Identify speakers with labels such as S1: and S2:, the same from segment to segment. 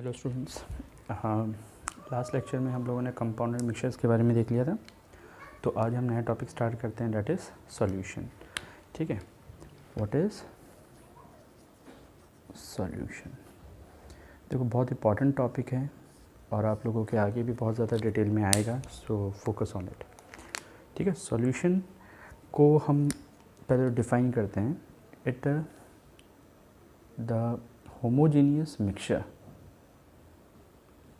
S1: Hello students. हाँ, last lecture में हम लोगों ने कंपाउंडेड मिक्सचर्स के बारे में देख लिया था। तो आज हम नया टॉपिक स्टार्ट करते हैं, दैट इज़ सॉल्यूशन। ठीक है, व्हाट इज़ सॉल्यूशन। देखो, बहुत इंपॉर्टेंट टॉपिक है और आप लोगों के आगे भी बहुत ज़्यादा डिटेल में आएगा, सो फोकस ऑन इट। ठीक है, सॉल्यूशन को हम पहले डिफ़ाइन करते हैं। It the homogeneous mixture.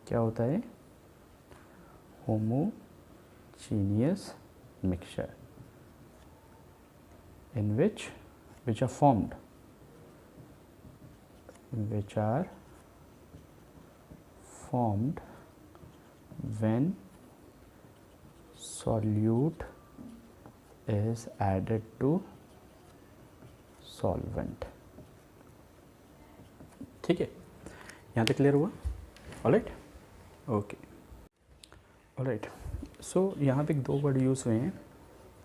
S1: क्या होता है? homogeneous mixture in which are formed when solute is added to solvent। ठीक है, यहाँ तक क्लियर हुआ? Alright, okay, alright. सो यहाँ पे 2 वर्ड यूज़ हुए हैं,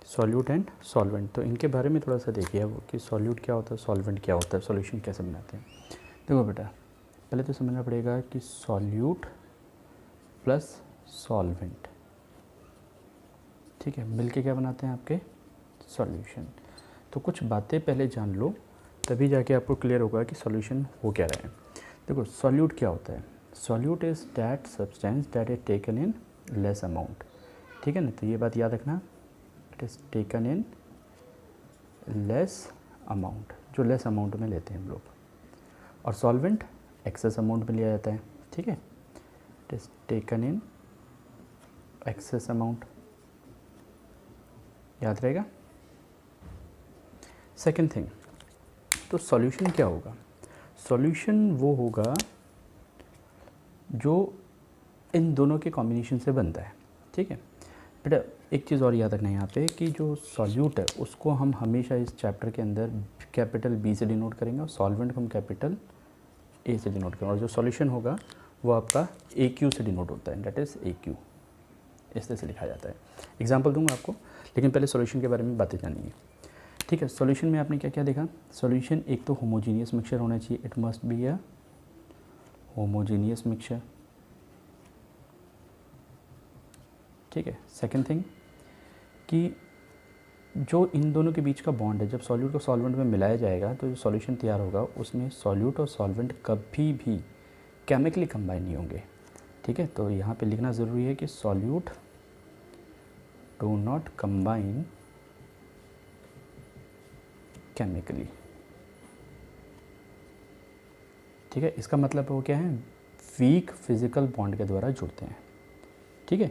S1: सॉल्यूट एंड सॉल्वेंट। तो इनके बारे में थोड़ा सा देखिए वो कि सॉल्यूट क्या होता है, सॉल्वेंट क्या होता है, सॉल्यूशन कैसे बनाते हैं। देखो बेटा, पहले तो समझना पड़ेगा कि सॉल्यूट प्लस सॉल्वेंट, ठीक है, मिलके क्या बनाते हैं आपके सॉल्यूशन। तो कुछ बातें पहले जान लो, तभी जाके आपको क्लियर होगा कि सॉल्यूशन हो क्या रहा है। देखो, सॉल्यूट क्या होता है? Solute is that substance that is taken in less amount. ठीक है ना, तो ये बात याद रखना, it is taken in less amount, जो लेस अमाउंट में लेते हैं हम लोग। और सॉल्वेंट एक्सेस अमाउंट में लिया जाता है। ठीक है, it is taken in excess amount, याद रहेगा। सेकेंड थिंग, तो सॉल्यूशन क्या होगा? सॉल्यूशन वो होगा जो इन दोनों के कॉम्बिनेशन से बनता है। ठीक है बेटा, एक चीज़ और याद रखना है यहाँ पे कि जो सॉल्यूट है उसको हम हमेशा इस चैप्टर के अंदर कैपिटल बी से डिनोट करेंगे और सॉल्वेंट को हम कैपिटल ए से डिनोट करेंगे, और जो सॉल्यूशन होगा वो आपका ए क्यू से डिनोट होता है, दैट इज़ ए क्यू, इस तरह से लिखा जाता है। एग्जाम्पल दूंगा आपको, लेकिन पहले सॉल्यूशन के बारे में बातें जानी है। ठीक है, सॉल्यूशन में आपने क्या क्या देखा? सॉल्यूशन एक तो होमोजीनियस मिक्सचर होना चाहिए, it must be a homogeneous mixture. ठीक है, सेकंड थिंग कि जो इन दोनों के बीच का बॉन्ड है, जब सॉल्यूट को सॉल्वेंट में मिलाया जाएगा तो जो सॉल्यूशन तैयार होगा उसमें सॉल्यूट और सॉल्वेंट कभी भी केमिकली कंबाइन नहीं होंगे। ठीक है, तो यहाँ पे लिखना ज़रूरी है कि solute do not combine chemically. ठीक है, इसका मतलब वो क्या है? वीक फिजिकल बॉन्ड के द्वारा जुड़ते हैं। ठीक है,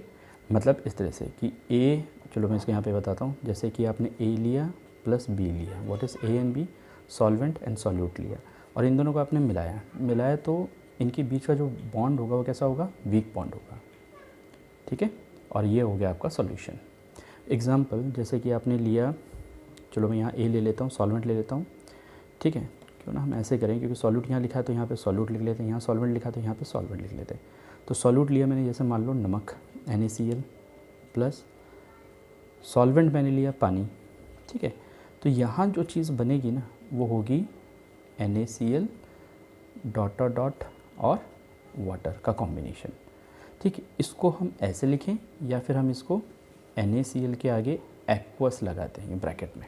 S1: मतलब इस तरह से कि ए, चलो मैं इसके यहाँ पे बताता हूँ। जैसे कि आपने ए लिया प्लस बी लिया, what is A and B, solvent and solute लिया, और इन दोनों को आपने मिलाया तो इनके बीच का जो बॉन्ड होगा वो कैसा होगा? वीक बॉन्ड होगा। ठीक है, और ये हो गया आपका सॉल्यूशन। एग्जाम्पल, जैसे कि आपने लिया, चलो मैं यहाँ ए ले लेता हूँ, सॉल्वेंट ले लेता हूँ। ठीक है, क्यों ना हम ऐसे करें, क्योंकि सॉल्यूट यहाँ लिखा है तो यहाँ पे सॉल्यूट लिख लेते हैं, यहाँ सॉल्वेंट लिखा तो यहाँ पे सॉल्वेंट लिख लेते हैं। तो सॉल्यूट लिया मैंने, जैसे मान लो नमक NaCl प्लस सॉल्वेंट मैंने लिया पानी। ठीक है, तो यहाँ जो चीज़ बनेगी ना वो होगी NaCl डॉट और वाटर का कॉम्बिनेशन। ठीक है, इसको हम ऐसे लिखें या फिर हम इसको NaCl के आगे एक्वस लगाते हैं ब्रैकेट में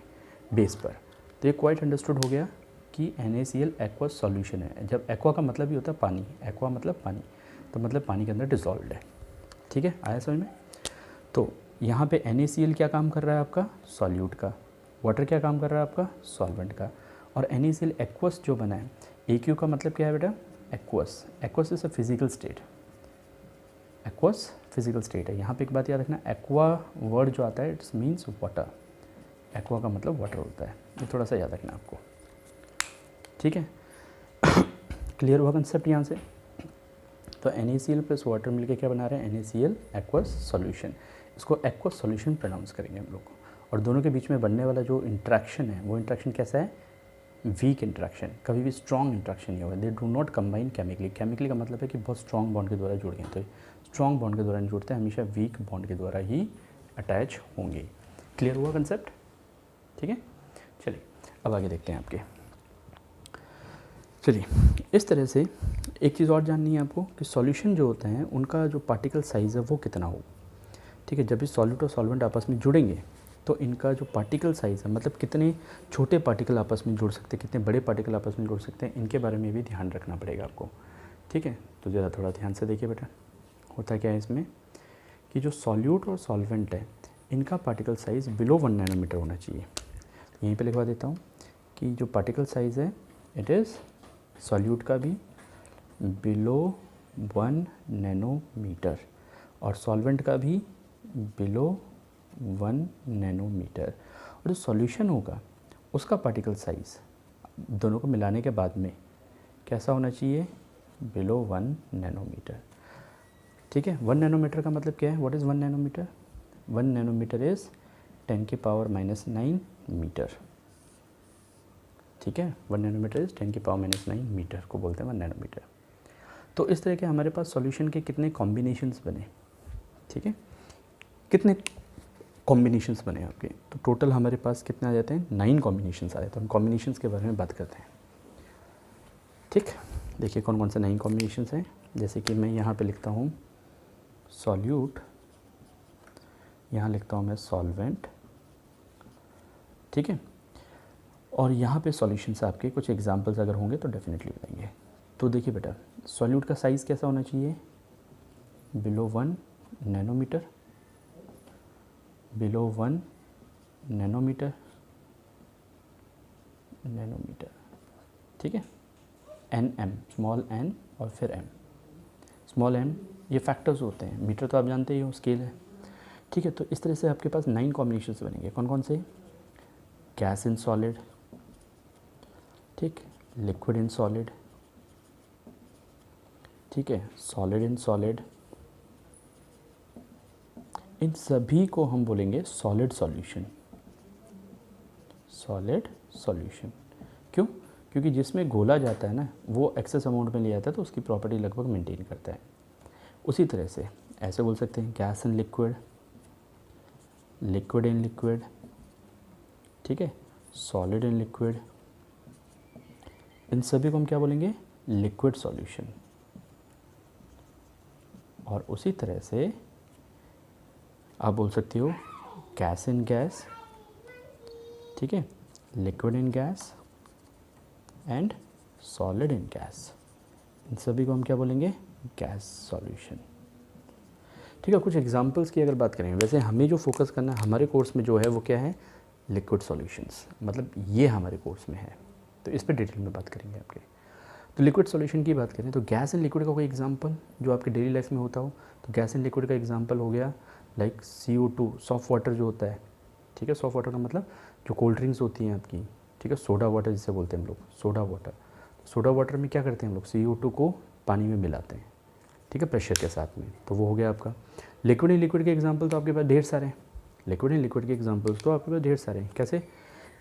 S1: बेस पर। तो ये क्वाइट अंडरस्टूड हो गया कि NaCl एक्वस सॉल्यूशन है। जब एक्वा का मतलब ही होता है पानी, एक्वा मतलब पानी, तो मतलब पानी के अंदर डिसॉल्व्ड है। ठीक है, आया समझ में? तो यहाँ पे NaCl क्या काम कर रहा है आपका? सॉल्यूट का। वाटर क्या काम कर रहा है आपका? सॉल्वेंट का। और NaCl एक्वस जो बना है, AQ का मतलब क्या है बेटा? Aqueous. Aqueous is a physical state, aqueous physical state है। यहाँ पे एक बात याद रखना, एक्वा वर्ड जो आता है इट्स मीन्स वाटर। एक्वा का मतलब वाटर होता है, ये थोड़ा सा याद रखना आपको। ठीक है, क्लियर हुआ कंसेप्ट यहाँ से? तो NaCl प्लस वाटर मिलके क्या बना रहे हैं? NaCl aqueous solution. इसको एक्वस सॉल्यूशन प्रोनाउंस करेंगे हम लोग। और दोनों के बीच में बनने वाला जो इंट्रैक्शन है वो इंट्रैक्शन कैसा है? वीक इंट्रैक्शन, कभी भी स्ट्रॉन्ग इंट्रैक्शन नहीं होगा। They do not combine chemically. Chemically का मतलब है कि बहुत स्ट्रॉन्ग बॉन्ड के द्वारा जुड़ गए, तो स्ट्रॉन्ग बॉन्ड के द्वारा नहीं जुड़ते, हमेशा वीक बॉन्ड के द्वारा ही अटैच होंगे। क्लियर हुआ कंसेप्ट? ठीक है, चलिए अब आगे देखते हैं आपके। चलिए, इस तरह से एक चीज़ और जाननी है आपको कि सॉल्यूशन जो होते हैं उनका जो पार्टिकल साइज़ है वो कितना हो। ठीक है, जब भी सॉल्यूट और सॉल्वेंट आपस में जुड़ेंगे तो इनका जो पार्टिकल साइज़ है, मतलब कितने छोटे पार्टिकल आपस में जुड़ सकते हैं, कितने बड़े पार्टिकल आपस में जुड़ सकते हैं, इनके बारे में भी ध्यान रखना पड़ेगा आपको। ठीक है, तो ज़रा थोड़ा ध्यान से देखिए बेटा, होता क्या है इसमें कि जो सॉल्यूट और सॉल्वेंट है इनका पार्टिकल साइज़ बिलो 1 नैनोमीटर होना चाहिए। यहीं पे लिखवा देता हूँ कि जो पार्टिकल साइज़ है इट इज़ सॉल्यूट का भी बिलो 1 नैनोमीटर और सॉल्वेंट का भी बिलो 1 नैनोमीटर, और जो सॉल्यूशन होगा उसका पार्टिकल साइज़ दोनों को मिलाने के बाद में कैसा होना चाहिए, बिलो 1 नैनोमीटर। ठीक है, 1 नैनोमीटर का मतलब क्या है, what is 1 nanometre? 1 nanometre is 10⁻⁹ metre. ठीक है, 1 नैनोमीटर इज़ 10⁻⁹ मीटर को बोलते हैं 1 नैनोमीटर। तो इस तरह के हमारे पास सॉल्यूशन के कितने कॉम्बिनेशंस बने, ठीक है, कितने कॉम्बिनेशंस बने आपके, तो टोटल हमारे पास कितने आ जाते हैं, 9 कॉम्बिनेशंस आ जाते हैं। तो हम कॉम्बिनेशंस के बारे में बात करते हैं। ठीक, देखिए कौन कौन से 9 कॉम्बिनेशंस हैं। जैसे कि मैं यहाँ पे लिखता हूँ सॉल्यूट, यहाँ लिखता हूँ मैं सॉल्वेंट, ठीक है, और यहाँ पे सॉल्यूशंस आपके कुछ एग्जांपल्स अगर होंगे तो डेफिनेटली बताएंगे। तो देखिए बेटा, सॉल्यूट का साइज़ कैसा होना चाहिए, बिलो 1 नैनोमीटर, बिलो 1 नैनोमीटर, ठीक है, NM, स्मॉल n और फिर m, स्मॉल m ये फैक्टर्स होते हैं, मीटर तो आप जानते ही हो स्केल है। ठीक है, तो इस तरह से आपके पास 9 कॉम्बिनेशंस बनेंगे। कौन कौन से, गैस इन सॉलिड, ठीक, लिक्विड इन सॉलिड, ठीक है, सॉलिड इन सॉलिड, इन सभी को हम बोलेंगे सॉलिड सॉल्यूशन। सॉलिड सॉल्यूशन क्यों, क्योंकि जिसमें घोला जाता है ना वो एक्सेस अमाउंट में ले जाता है तो उसकी प्रॉपर्टी लगभग मेंटेन करता है। उसी तरह से ऐसे बोल सकते हैं gas in liquid, liquid in liquid, ठीक है, सॉलिड इन लिक्विड, इन सभी को हम क्या बोलेंगे, लिक्विड सॉल्यूशन। और उसी तरह से आप बोल सकते हो गैस इन गैस, ठीक है, liquid in gas and solid in gas, इन सभी को हम क्या बोलेंगे, गैस सॉल्यूशन। ठीक है, कुछ एग्जांपल्स की अगर बात करें, वैसे हमें जो फोकस करना है हमारे कोर्स में जो है वो क्या है, लिक्विड सॉल्यूशंस, मतलब ये हमारे कोर्स में है तो इस पर डिटेल में बात करेंगे आपके। तो लिक्विड सॉल्यूशन की बात करें तो गैस एंड लिक्विड का कोई एग्जांपल जो आपके डेली लाइफ में होता हो, तो गैस एंड लिक्विड का एग्जांपल हो गया लाइक CO2, सॉफ्ट वाटर जो होता है, ठीक है, सॉफ्ट वाटर का मतलब जो कोल्ड ड्रिंक्स होती हैं आपकी, ठीक है, सोडा वाटर जिसे बोलते हैं हम लोग, सोडा वाटर। सोडा वाटर में क्या करते हैं हम लोग, CO2 को पानी में मिलाते हैं, ठीक है, प्रेशर के साथ में, तो वो हो गया आपका लिक्विड एंड लिक्विड के एग्जांपल। तो आपके पास ढेर सारे हैं, लिक्विड एंड लिक्विड के एग्जांपल्स तो आपके पास ढेर सारे हैं। कैसे,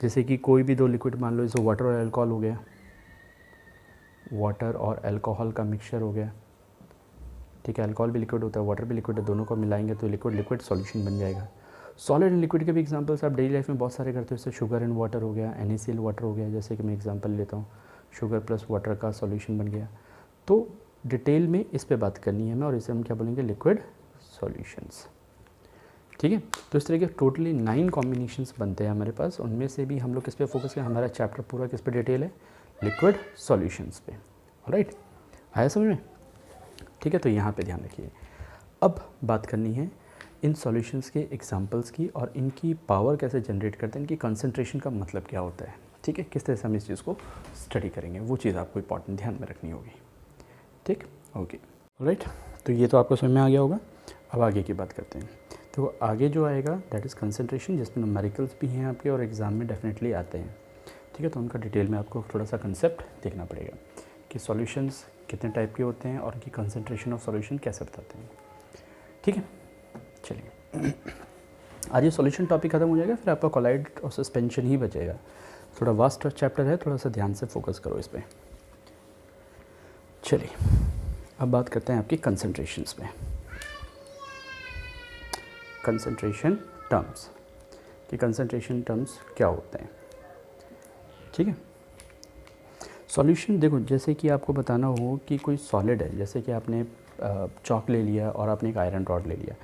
S1: जैसे कि कोई भी 2 लिक्विड मान लो, जैसे वाटर और अल्कोहल हो गया, वाटर और अल्कोहल का मिक्सचर हो गया, ठीक है, अल्कोहल भी लिक्विड होता है, वाटर भी लिक्विड है, दोनों को मिलाएंगे तो लिक्विड लिक्विड सॉल्यूशन बन जाएगा। सॉलिड एंड लिक्विड के भी एग्जांपल्स आप डेली लाइफ में बहुत सारे करते हो, जैसे शुगर एंड वाटर हो गया, NaCl वाटर हो गया, जैसे कि मैं एग्जांपल लेता हूँ, शुगर प्लस वाटर का सॉल्यूशन बन गया। तो डिटेल में इस पे बात करनी है हमें और इसे हम क्या बोलेंगे, लिक्विड सॉल्यूशंस। ठीक है, तो इस तरह के टोटली 9 कॉम्बिनेशंस बनते हैं हमारे पास, उनमें से भी हम लोग किस पे फोकस करें, हमारा चैप्टर पूरा किस पे डिटेल है, लिक्विड सॉल्यूशंस पे। ऑलराइट, आया समझ में? ठीक है, तो यहाँ पे ध्यान रखिए। अब बात करनी है इन सॉल्यूशंस के एग्जांपल्स की और इनकी पावर कैसे जनरेट करते हैं, इनकी कंसंट्रेशन का मतलब क्या होता है, ठीक है, किस तरह से हम इस चीज़ को स्टडी करेंगे, वो चीज़ आपको इंपॉर्टेंट ध्यान में रखनी होगी। ठीक, ओके, राइट, तो ये तो आपको समझ में आ गया होगा। अब आगे की बात करते हैं। तो आगे जो आएगा दैट इज़ कंसंट्रेशन, जिसमें न्यूमेरिकल्स भी हैं आपके और एग्ज़ाम में डेफिनेटली आते हैं। ठीक है, तो उनका डिटेल में आपको थोड़ा सा कंसेप्ट देखना पड़ेगा कि सॉल्यूशंस कितने टाइप के होते हैं और उनकी कंसंट्रेशन ऑफ सॉल्यूशन कैसे बताते हैं। ठीक है, चलिए आज ये सॉल्यूशन टॉपिक खत्म हो जाएगा, फिर आपका कोलाइड और सस्पेंशन ही बचेगा। थोड़ा वास्ट चैप्टर है, थोड़ा सा ध्यान से फोकस करो इस पर। चलिए अब बात करते हैं आपकी कंसंट्रेशंस में, कंसंट्रेशन टर्म्स कि कंसंट्रेशन टर्म्स क्या होते हैं। ठीक है, सॉल्यूशन देखो, जैसे कि आपको बताना हो कि कोई सॉलिड है, जैसे कि आपने चॉक ले लिया और आपने एक आयरन रॉड ले लिया,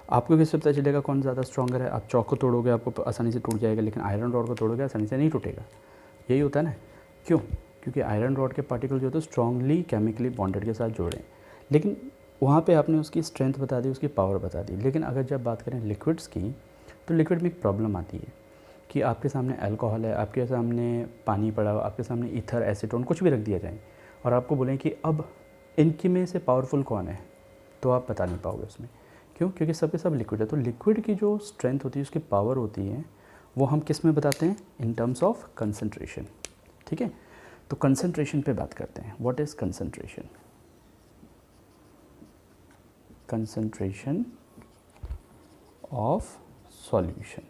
S1: आपको कैसे पता चलेगा कौन ज़्यादा स्ट्रॉन्गर है? आप चॉक को तोड़ोगे आपको आसानी से टूट जाएगा, लेकिन आयरन रॉड को तोड़ोगे आसानी से नहीं टूटेगा। यही होता है ना, क्यों? क्योंकि आयरन रॉड के पार्टिकल जो होते हैं स्ट्रांगली केमिकली बॉन्डेड के साथ जुड़े हैं, लेकिन वहाँ पे आपने उसकी स्ट्रेंथ बता दी, उसकी पावर बता दी। लेकिन अगर जब बात करें लिक्विड्स की, तो लिक्विड में एक प्रॉब्लम आती है कि आपके सामने अल्कोहल है, आपके सामने पानी पड़ा हुआ, आपके सामने ईथर, एसीटोन कुछ भी रख दिया जाए और आपको बोलें कि अब इनकी में से पावरफुल कौन है, तो आप बता नहीं पाओगे उसमें। क्यों? क्योंकि सब के सब लिक्विड है। तो लिक्विड की जो स्ट्रेंथ होती है, उसकी पावर होती है, वो हम किस में बताते हैं? इन टर्म्स ऑफ कंसंट्रेशन। ठीक है, तो कंसंट्रेशन पे बात करते हैं। What is concentration? Concentration of solution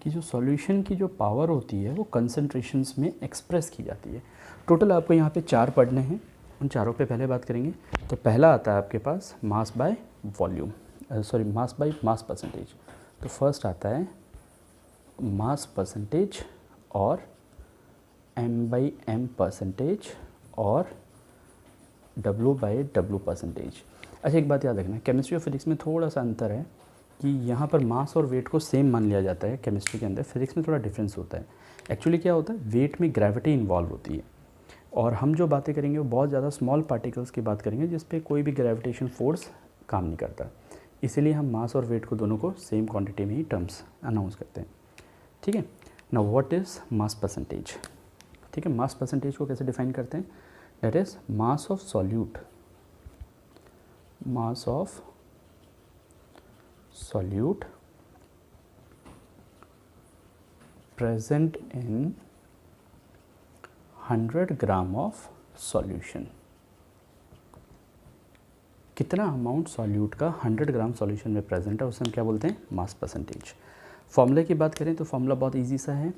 S1: कि जो सॉल्यूशन की जो पावर होती है वो कंसंट्रेशंस में एक्सप्रेस की जाती है। टोटल आपको यहाँ पे 4 पढ़ने हैं, उन चारों पे पहले बात करेंगे। तो पहला आता है आपके पास mass by volume, sorry mass by mass percentage. तो फर्स्ट आता है मास परसेंटेज और m बाई m परसेंटेज और w बाई w परसेंटेज। अच्छा, एक बात याद रखना, केमिस्ट्री और फिजिक्स में थोड़ा सा अंतर है कि यहाँ पर मास और वेट को सेम मान लिया जाता है केमिस्ट्री के अंदर, फिजिक्स में थोड़ा डिफरेंस होता है। एक्चुअली क्या होता है, वेट में ग्रेविटी इन्वॉल्व होती है, और हम जो बातें करेंगे वो बहुत ज़्यादा स्मॉल पार्टिकल्स की बात करेंगे जिस पे कोई भी ग्रेविटेशन फोर्स काम नहीं करता। इसीलिए हम मास और वेट को दोनों को सेम क्वांटिटी में ही टर्म्स अनाउंस करते हैं। ठीक है, now what is mass percentage? ठीक है, मास परसेंटेज को कैसे डिफाइन करते हैं? That is mass of solute, mass of solute present in 100 gram of solution. कितना अमाउंट सॉल्यूट का 100 ग्राम सॉल्यूशन में प्रेजेंट है उसे हम क्या बोलते हैं? Mass percentage. फॉर्मूला की बात करें तो फॉर्मूला बहुत इजी सा है,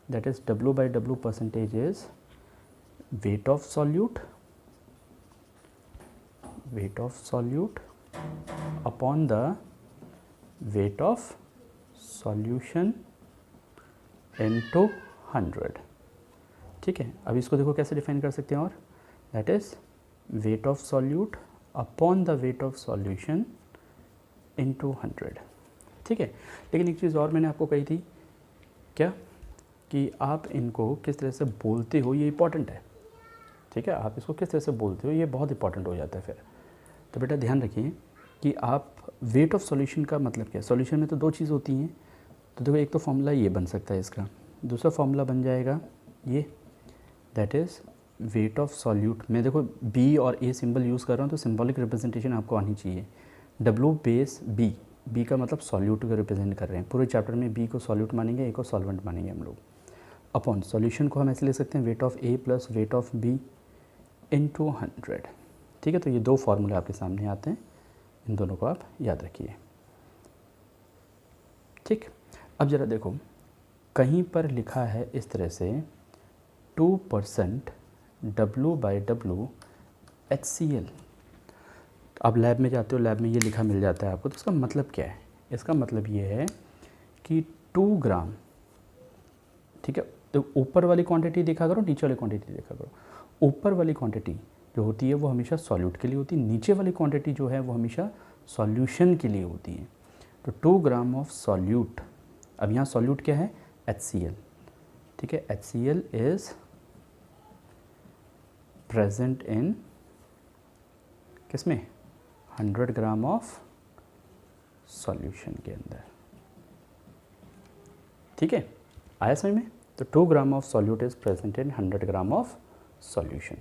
S1: that is W by W percentage is wait of solute, wait of solute upon the wait of solution into 100। ठीक है, अब इसको देखो कैसे डिफाइन कर सकते हैं, और that is wait of solute upon the wait of solution into 100। ठीक है, लेकिन एक चीज़ और मैंने आपको कही थी, क्या? कि आप इनको किस तरह से बोलते हो ये इंपॉर्टेंट है। ठीक है, आप इसको किस तरह से बोलते हो ये बहुत इंपॉर्टेंट हो जाता है फिर। तो बेटा ध्यान रखिए कि आप वेट ऑफ सॉल्यूशन का मतलब क्या है। सॉल्यूशन में तो 2 चीज़ होती हैं, तो देखो एक तो फॉर्मूला ये बन सकता है इसका, दूसरा फॉर्मूला बन जाएगा ये, that is wait of solute. मैं देखो बी और ए सिंबल यूज़ कर रहा हूँ, तो सिंबॉलिक रिप्रेजेंटेशन आपको आनी चाहिए। W बेस बी, बी का मतलब सॉल्यूट को रिप्रेजेंट कर रहे हैं। पूरे चैप्टर में बी को सॉल्यूट मानेंगे, ए को सॉल्वेंट मानेंगे हम लोग। अपॉन सॉल्यूशन को हम ऐसे ले सकते हैं, weight of A plus weight of B into 100। ठीक है, तो ये 2 फार्मूले आपके सामने आते हैं, इन दोनों को आप याद रखिए। ठीक, अब ज़रा देखो, कहीं पर लिखा है इस तरह से 2% W बाई W HCl। आप लैब में जाते हो, लैब में ये लिखा मिल जाता है आपको, तो इसका मतलब क्या है? इसका मतलब ये है कि 2 ग्राम, ठीक है, तो ऊपर वाली क्वांटिटी देखा करो, नीचे वाली क्वांटिटी देखा करो। ऊपर वाली क्वांटिटी जो होती है वो हमेशा सॉल्यूट के लिए होती है, नीचे वाली क्वांटिटी जो है वो हमेशा सॉल्यूशन के लिए होती है। तो 2 ग्राम ऑफ सॉल्यूट, अब यहाँ सॉल्यूट क्या है? HCl। ठीक है, HCl इज प्रेजेंट इन किसमें? 100 ग्राम ऑफ सॉल्यूशन के अंदर। ठीक है, आया समझ में? तो 2 gram of solute is present in 100 gram of solution.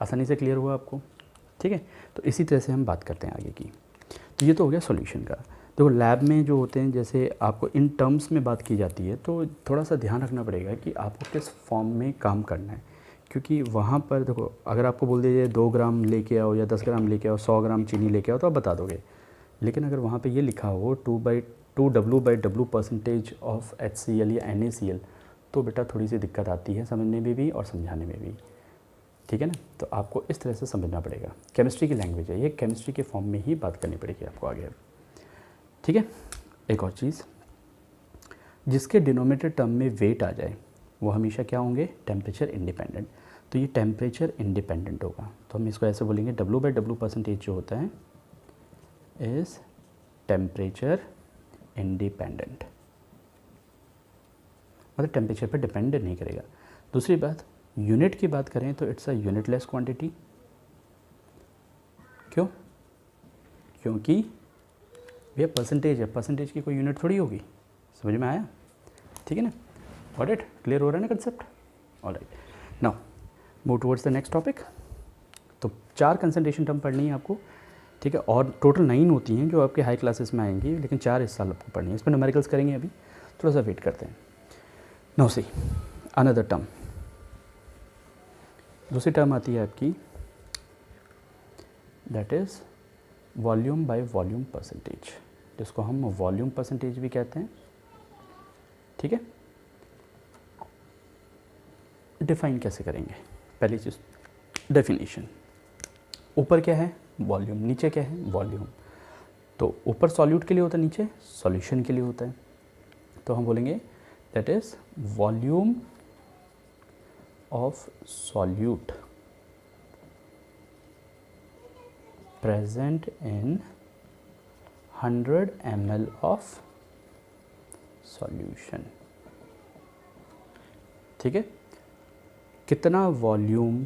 S1: आसानी से क्लियर हुआ आपको? ठीक है, तो इसी तरह से हम बात करते हैं आगे की। तो ये तो हो गया सॉल्यूशन का। देखो लैब में जो होते हैं, जैसे आपको इन टर्म्स में बात की जाती है, तो थोड़ा सा ध्यान रखना पड़ेगा कि आपको किस फॉर्म में काम करना है, क्योंकि वहाँ पर देखो अगर आपको बोल दीजिए 2 ग्राम लेके आओ या 10 ग्राम लेके आओ, 100 ग्राम चीनी लेके आओ, तो आप बता दोगे। लेकिन अगर वहाँ पे ये लिखा हो 2W by W percentage of HCl या NaCl, तो बेटा थोड़ी सी दिक्कत आती है समझने में भी और समझाने में भी। ठीक है ना, तो आपको इस तरह से समझना पड़ेगा। केमिस्ट्री की लैंग्वेज है ये, केमिस्ट्री के फॉर्म में ही बात करनी पड़ेगी आपको आगे। ठीक है, एक और चीज़, जिसके डिनोमिनेटर टर्म में वेट आ जाए वो हमेशा क्या होंगे? Temperature independent. तो ये टेम्परेचर इंडिपेंडेंट होगा। तो हम इसको ऐसे बोलेंगे W/W परसेंटेज जो होता है इज़ टेम्परेचर इंडिपेंडेंट, मतलब टेम्परेचर पे डिपेंड नहीं करेगा। दूसरी बात, यूनिट की बात करें तो इट्स अ यूनिटलेस क्वांटिटी। क्यों? क्योंकि भैया परसेंटेज है, परसेंटेज की कोई यूनिट थोड़ी होगी। समझ में आया? ठीक है ना? Got it? क्लियर हो रहा है ना concept? Alright, now move towards the next topic. तो 4 कंसंट्रेशन टर्म पढ़नी है आपको, ठीक है, और टोटल 9 होती हैं जो आपके हाई क्लासेस में आएंगी, लेकिन 4 इस साल आपको पढ़नी है। इस पर न्यूमेरिकल्स करेंगे, अभी थोड़ा सा वेट करते हैं। नाउ सी अनदर टर्म, दूसरी टर्म आती है आपकी, that is volume bye volume percentage, जिसको हम वॉल्यूम परसेंटेज भी कहते हैं। ठीक है, डिफाइन कैसे करेंगे? पहली चीज़ डेफिनेशन, ऊपर क्या है? वॉल्यूम, नीचे क्या है? वॉल्यूम। तो ऊपर सॉल्यूट के लिए होता है, नीचे सॉल्यूशन के लिए होता है। तो हम बोलेंगे that is volume of solute present in 100 ml of solution। ठीक है, कितना वॉल्यूम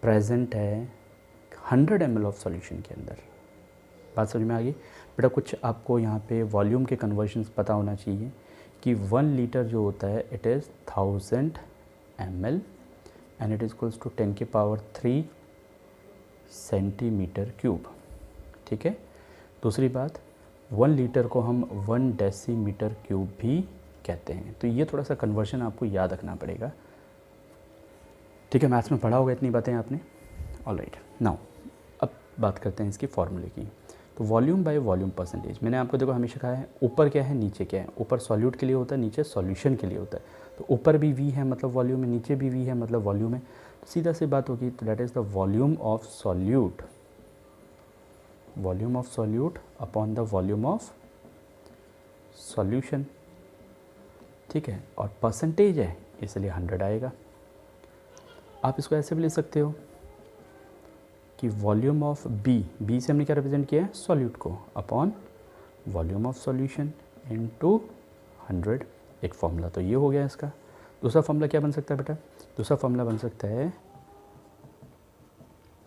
S1: प्रेजेंट है 100 ml ऑफ सॉल्यूशन के अंदर? बात समझ में आ गई? बेटा कुछ आपको यहाँ पे वॉल्यूम के कन्वर्जन्स पता होना चाहिए कि 1 लीटर जो होता है it is 1000 ml and it is equals to 10 की पावर 3 सेंटीमीटर क्यूब। ठीक है, दूसरी बात, 1 लीटर को हम 1 डेसीमीटर क्यूब भी कहते हैं। तो ये थोड़ा सा कन्वर्जन आपको याद रखना पड़ेगा। ठीक है, मैथ्स में पढ़ा होगा इतनी बातें आपने। ऑलराइट, नाउ अब बात करते हैं इसकी फॉर्मूले की। तो वॉल्यूम बाय वॉल्यूम परसेंटेज, मैंने आपको देखो हमेशा कहा है ऊपर क्या है नीचे क्या है। ऊपर सॉल्यूट के लिए होता है, नीचे सॉल्यूशन के लिए होता है। तो ऊपर भी V है मतलब वॉल्यूम है, नीचे भी V है मतलब वॉल्यूम है। तो सीधा सी बात होगी, तो that is the volume of solute, volume of solute upon the volume of solution. ठीक है, और परसेंटेज है इसलिए 100 आएगा। आप इसको ऐसे भी ले सकते हो कि वॉल्यूम ऑफ बी से हमने क्या रिप्रेजेंट किया है? सॉल्यूट को, upon volume of solution into 100। एक फॉर्मूला तो ये हो गया इसका। दूसरा फॉर्मूला क्या बन सकता है बेटा? दूसरा फॉर्मूला बन सकता है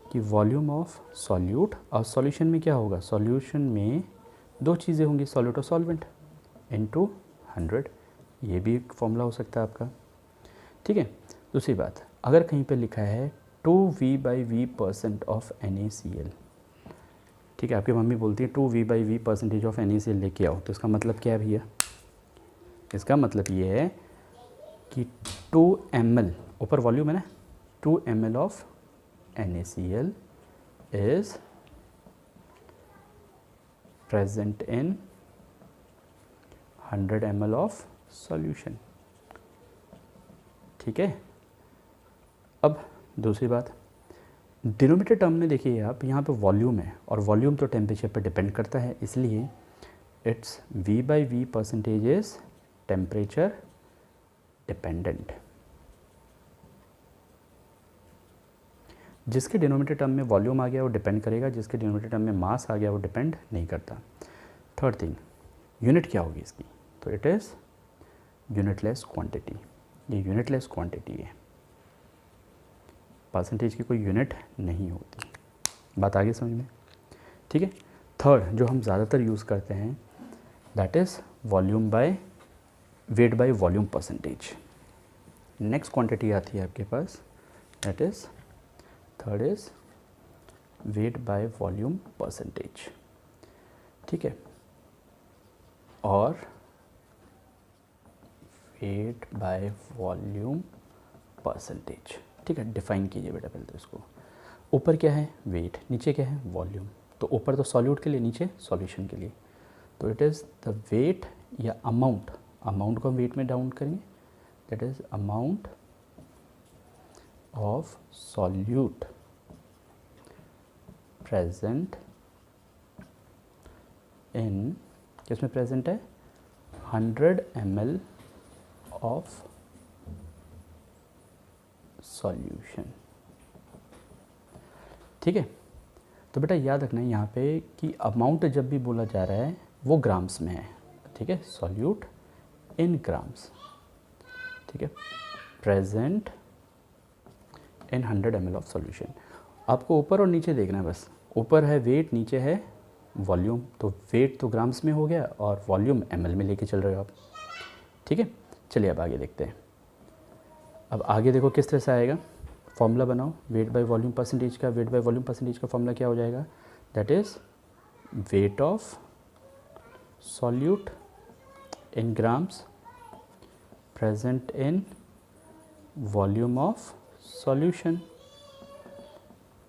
S1: कि वॉल्यूम ऑफ सॉल्यूट, और सॉल्यूशन में क्या होगा? सॉल्यूशन में 2 चीज़ें होंगी, सॉल्यूट और सॉल्वेंट, इनटू 100। ये भी एक फॉर्मूला हो सकता है आपका। ठीक है, दूसरी बात, अगर कहीं पे लिखा है 2V/V% ऑफ NaCl, ठीक है, आपकी मम्मी बोलती है 2V/V परसेंटेज ऑफ NaCl लेके आओ, तो इसका मतलब क्या है भैया? इसका मतलब ये है कि 2 ml, ऊपर वॉल्यूम है ना, 2 ml of NaCl is present in 100 ml of solution. ठीक है, अब दूसरी बात, डिनोमिनेटर टर्म में देखिए आप, यहाँ पे वॉल्यूम है और वॉल्यूम तो टेम्परेचर पर डिपेंड करता है, इसलिए it's V/V percentage is temperature dependent. जिसके डिनोमिनेटर टर्म में वॉल्यूम आ गया वो डिपेंड करेगा, जिसके डिनोमिनेटर टर्म में मास आ गया वो डिपेंड नहीं करता। थर्ड थिंग, यूनिट क्या होगी इसकी? तो इट इज़ यूनिटलेस क्वांटिटी। ये यूनिटलेस क्वांटिटी है, परसेंटेज की कोई यूनिट नहीं होती। बात आगे समझ में? ठीक है, थर्ड जो हम ज़्यादातर यूज़ करते हैं that is volume by weight by volume percentage. Next quantity आती है आपके पास, that is third is weight by volume percentage. ठीक है, और वेट बाय वॉल्यूम परसेंटेज। ठीक है, डिफाइन कीजिए बेटा पहले तो इसको। ऊपर क्या है? वेट, नीचे क्या है? वॉल्यूम। तो ऊपर तो सॉल्यूट के लिए, नीचे सॉल्यूशन के लिए। तो इट इज़ द वेट या अमाउंट, अमाउंट को हम वेट में डाउन करेंगे, that is amount of solute present in, किसमें प्रेजेंट है? 100 ml ऑफ सॉल्यूशन। ठीक है, तो बेटा याद रखना है यहाँ पे कि अमाउंट जब भी बोला जा रहा है वो ग्राम्स में है। ठीक है, सॉल्यूट इन ग्राम्स। ठीक है, present in 100 ml of solution. आपको ऊपर और नीचे देखना है बस, ऊपर है वेट, नीचे है वॉल्यूम। तो वेट तो ग्राम्स में हो गया और वॉल्यूम ml में लेके चल रहे हो आप। ठीक है, चलिए अब आगे देखते हैं। अब आगे देखो किस तरह से आएगा, फॉर्मूला बनाओ वेट बाय वॉल्यूम परसेंटेज का। वेट बाय वॉल्यूम परसेंटेज का फॉर्मूला क्या हो जाएगा, that is wait of solute in grams present in volume of solution.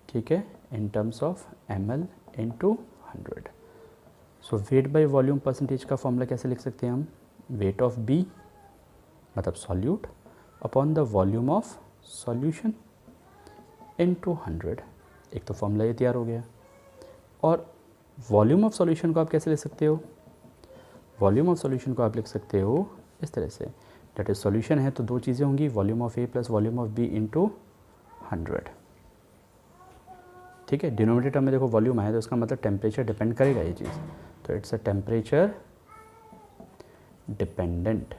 S1: ठीक है, इन terms of ml into 100। So wait by volume percentage का formula कैसे लिख सकते हैं हम, वेट ऑफ B मतलब solute upon the volume of solution into 100। एक तो फॉर्मूला ये तैयार हो गया। और वॉल्यूम ऑफ सॉल्यूशन को आप कैसे ले सकते हो, वॉल्यूम ऑफ सॉल्यूशन को आप लिख सकते हो इस तरह से, दैट इज सॉल्यूशन है तो दो चीज़ें होंगी, volume of A plus volume of B into 100। ठीक है, डिनोमिनेटर में देखो वॉल्यूम आया तो इसका मतलब टेम्परेचर डिपेंड करेगा ये चीज़, तो इट्स अ टेम्परेचर डिपेंडेंट।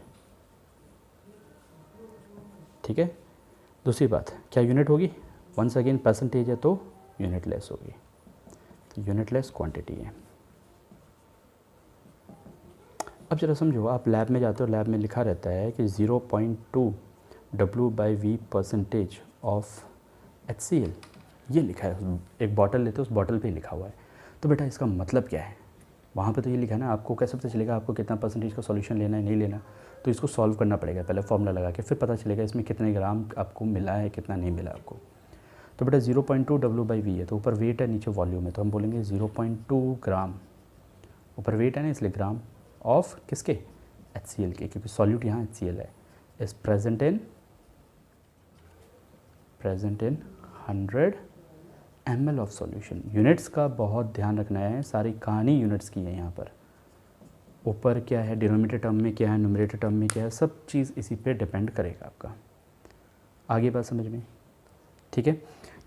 S1: ठीक है, दूसरी बात क्या यूनिट होगी, वंस अगेन परसेंटेज है तो यूनिट लेस होगी, तो यूनिट लेस क्वांटिटी है। अब जरा समझो, आप लैब में जाते हो, लैब में लिखा रहता है कि 0.2 W/V परसेंटेज ऑफ HCl, ये लिखा है। एक बॉटल लेते हो, उस बॉटल पे लिखा हुआ है, तो बेटा इसका मतलब क्या है, वहाँ पे तो ये लिखा है ना। आपको कैसे पता चलेगा आपको कितना परसेंटेज का सॉल्यूशन लेना है नहीं लेना, तो इसको सॉल्व करना पड़ेगा पहले फॉर्मूला लगा के, फिर पता चलेगा इसमें कितने ग्राम आपको मिला है कितना नहीं मिला आपको। तो बेटा 0.2 W/V है, तो ऊपर वेट है नीचे वॉल्यूम है, तो हम बोलेंगे 0.2 ग्राम, ऊपर वेट है ना इसलिए ग्राम, ऑफ किसके, HCl के, क्योंकि सॉल्यूट यहाँ HCl है, is present in 100 ml of solution. Units का बहुत ध्यान रखना है, सारी कहानी यूनिट्स की है यहाँ पर। ऊपर क्या है, डिनोमिनेटर टर्म में क्या है, न्यूमरेटर टर्म में क्या है, सब चीज़ इसी पे डिपेंड करेगा आपका। आगे बात समझ में, ठीक है।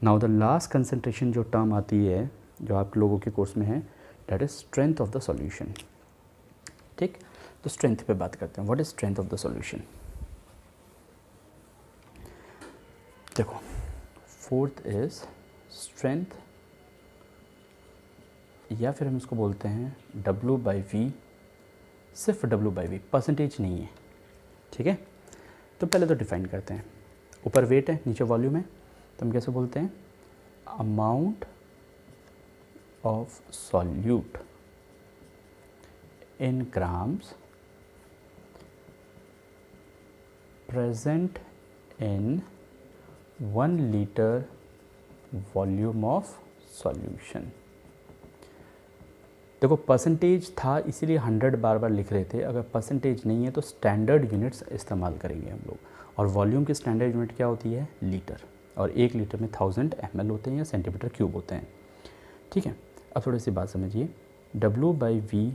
S1: नाउ द लास्ट कंसंट्रेशन जो टर्म आती है जो आप लोगों के कोर्स में है, that is strength of the solution. ठीक, तो स्ट्रेंथ पे बात करते हैं। What is strength of the solution. देखो, फोर्थ इज स्ट्रेंथ, या फिर हम इसको बोलते हैं W/V, सिर्फ W/V, परसेंटेज नहीं है। ठीक है, तो पहले तो डिफाइन करते हैं। ऊपर वेट है नीचे वॉल्यूम है, तो हम कैसे बोलते हैं, amount of solute in grams present in 1 litre volume of solution. देखो परसेंटेज था इसीलिए 100 बार बार लिख रहे थे, अगर परसेंटेज नहीं है तो स्टैंडर्ड यूनिट्स इस्तेमाल करेंगे हम लोग। और वॉल्यूम की स्टैंडर्ड यूनिट क्या होती है, लीटर, और 1 लीटर में 1000 ml होते हैं या सेंटीमीटर क्यूब होते हैं। ठीक है, अब थोड़ी सी बात समझिए, W/V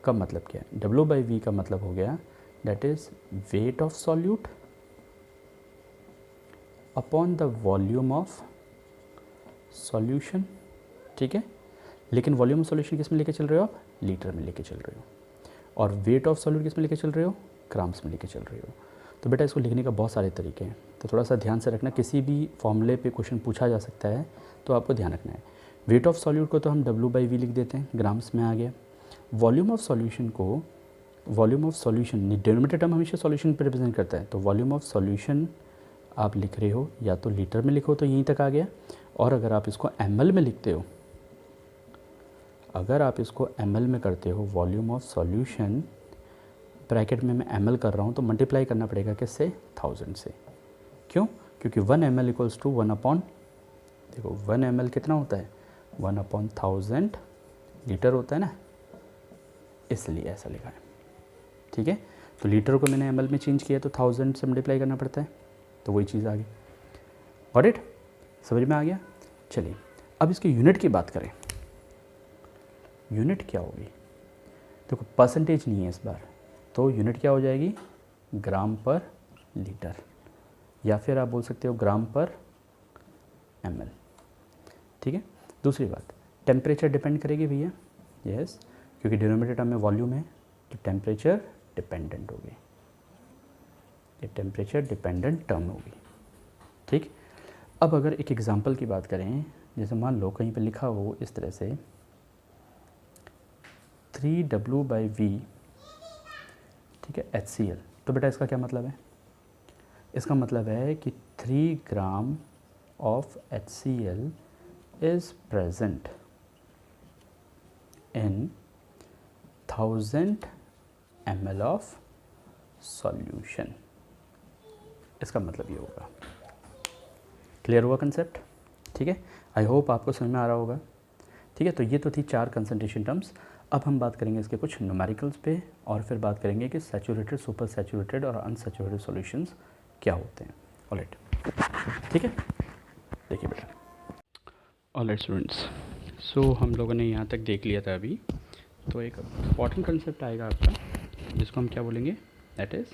S1: का मतलब क्या है। W/V का मतलब हो गया that is wait of solute upon the volume of solution. ठीक है, लेकिन वॉल्यूम ऑफ सॉल्यूशन किस में लेके चल रहे हो आप, लीटर में लेके चल रहे हो, और वेट ऑफ सॉल्यूट किस में लेके चल रहे हो, ग्राम्स में लेके चल रहे हो। तो बेटा इसको लिखने का बहुत सारे तरीके हैं, तो थोड़ा सा ध्यान से रखना, किसी भी फॉर्मूले पे क्वेश्चन पूछा जा सकता है, तो आपको ध्यान रखना है। वेट ऑफ सॉल्यूट को तो हम W/V लिख देते हैं, ग्राम्स में आ गया। वॉल्यूम ऑफ सॉल्यूशन को, volume of solution denominator term हमेशा सॉल्यूशन पे रिप्रेजेंट करता है, तो वॉल्यूम ऑफ सॉल्यूशन आप लिख रहे हो या तो लीटर में लिखो तो यहीं तक आ गया, और अगर आप इसको ml में लिखते हो, अगर आप इसको ml में करते हो, वॉल्यूम ऑफ सॉल्यूशन ब्रैकेट में मैं ml कर रहा हूँ, तो मल्टीप्लाई करना पड़ेगा किससे, 1000 से। क्यों, क्योंकि 1 ml इक्वल्स टू 1 अपॉन, देखो 1 ml कितना होता है, 1 अपॉन 1000 लीटर होता है ना, इसलिए ऐसा लिखा है। ठीक है, तो लीटर को मैंने ml में चेंज किया तो 1000 से मल्टीप्लाई करना पड़ता है, तो वही चीज़ आ गई। गॉट इट, समझ में आ गया। चलिए अब इसकी यूनिट की बात करें, यूनिट क्या होगी। देखो परसेंटेज नहीं है इस बार, तो यूनिट क्या हो जाएगी, ग्राम पर लीटर। या फिर आप बोल सकते हो ग्राम पर ml। ठीक है। दूसरी बात, टेम्परेचर डिपेंड करेगी भैया, यस, क्योंकि डिनोमिनेटर टर्म में वॉल्यूम है तो टेम्परेचर डिपेंडेंट होगी, ये टेम्परेचर डिपेंडेंट टर्म होगी। ठीक। अब अगर एक एग्जांपल की बात करें, जैसे मान लो कहीं पे लिखा हो इस तरह से 3W/V, ठीक है, HCl, तो बेटा इसका क्या मतलब है? इसका मतलब है कि 3 gram of HCl is present in 1000 ml of solution. इसका मतलब ये होगा। क्लियर हुआ कंसेप्ट? ठीक है, आई होप आपको समझ में आ रहा होगा। ठीक है, तो ये तो थी 4 कंसंट्रेशन टर्म्स। अब हम बात करेंगे इसके कुछ न्यूमेरिकल्स पे, और फिर बात करेंगे कि सैचुरेटेड, सुपर सैचुरेटेड और अनसैचुरेटेड सॉल्यूशंस क्या होते हैं। ऑलराइट, ठीक है, देखिए बेटा। ऑलराइट स्टूडेंट्स, सो हम लोगों ने यहाँ तक देख लिया था अभी। तो एक इम्पॉर्टेंट कंसेप्ट आएगा आपका, जिसको हम क्या बोलेंगे, दैट इज़